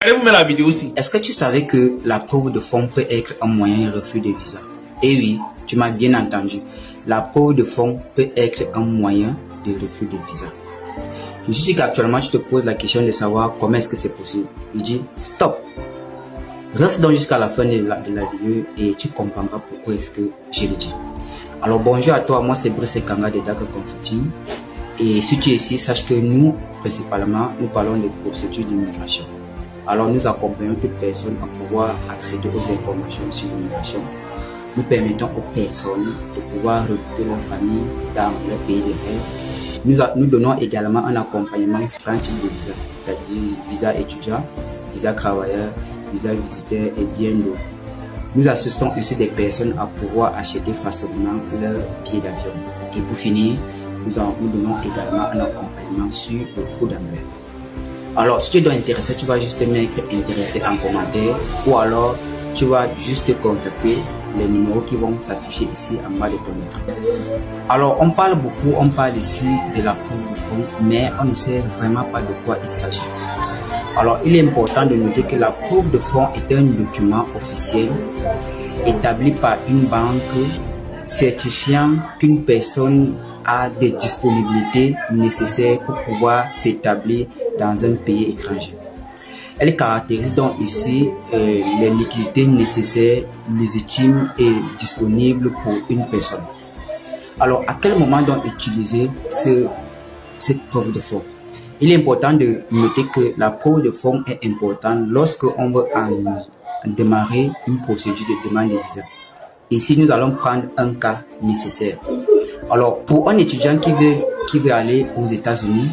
Allez vous mettre la vidéo aussi. Est-ce que tu savais que la preuve de fonds peut être un moyen de refus de visa? Eh oui, tu m'as bien entendu. La preuve de fonds peut être un moyen de refus de visa. Je suis sûr qu'actuellement tu te poses la question de savoir comment est-ce que c'est possible. Je dis stop. Reste donc jusqu'à la fin de la vidéo et tu comprendras pourquoi est-ce que je le dis. Alors bonjour à toi, moi c'est Brice Kanga de Daga Consulting. Et si tu es ici, sache que nous, principalement, nous parlons des procédures d'immigration. Alors nous accompagnons toute personne à pouvoir accéder aux informations sur l'immigration. Nous permettons aux personnes de pouvoir regrouper leur famille dans leur pays de rêve. Nous donnons également un accompagnement sur un type de visa, c'est-à-dire visa étudiant, visa travailleur, visa visiteur et bien d'autres. Nous assistons aussi des personnes à pouvoir acheter facilement leur billet d'avion. Et pour finir, nous donnons également un accompagnement sur le coût d'anglais. Alors, si tu es intéressé, tu vas juste mettre intéressé en commentaire ou alors tu vas juste contacter les numéros qui vont s'afficher ici en bas de ton écran. Alors, on parle ici de la preuve de fonds, mais on ne sait vraiment pas de quoi il s'agit. Alors, il est important de noter que la preuve de fonds est un document officiel établi par une banque certifiant qu'une personne a des disponibilités nécessaires pour pouvoir s'établir dans un pays étranger. Elle caractérise donc ici les liquidités nécessaires, légitimes et disponibles pour une personne. Alors, à quel moment donc utiliser cette preuve de fonds? Il est important de noter que la preuve de fonds est importante lorsque on veut démarrer une procédure de demande de visa. Ici, nous allons prendre un cas nécessaire. Alors, pour un étudiant qui veut aller aux États-Unis,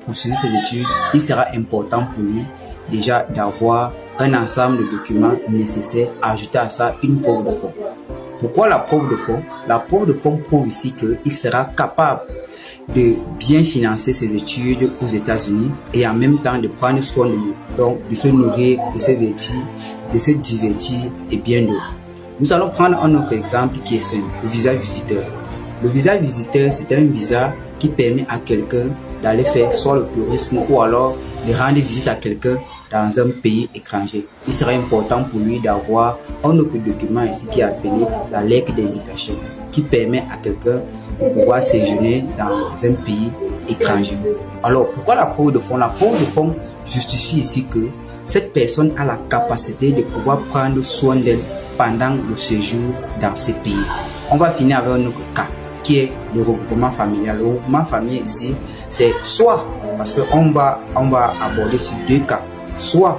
poursuivre ses études, il sera important pour lui déjà d'avoir un ensemble de documents nécessaires, ajouter à ça une preuve de fonds. Pourquoi la preuve de fonds? La preuve de fonds prouve ici qu'il sera capable de bien financer ses études aux États-Unis et en même temps de prendre soin de lui, donc de se nourrir, de se vêtir, de se divertir et bien d'autres. Nous allons prendre un autre exemple qui est simple, le visa visiteur. Le visa visiteur, c'est un visa qui permet à quelqu'un d'aller faire soit le tourisme ou alors de rendre visite à quelqu'un dans un pays étranger. Il serait important pour lui d'avoir un autre document ici qui est appelé la lettre d'invitation, qui permet à quelqu'un de pouvoir séjourner dans un pays étranger. Alors, pourquoi la preuve de fonds? La preuve de fonds justifie ici que cette personne a la capacité de pouvoir prendre soin d'elle pendant le séjour dans ce pays. On va finir avec un autre cas qui est le regroupement familial. Le regroupement familial ici, c'est soit, parce qu'on va aborder sur deux cas, soit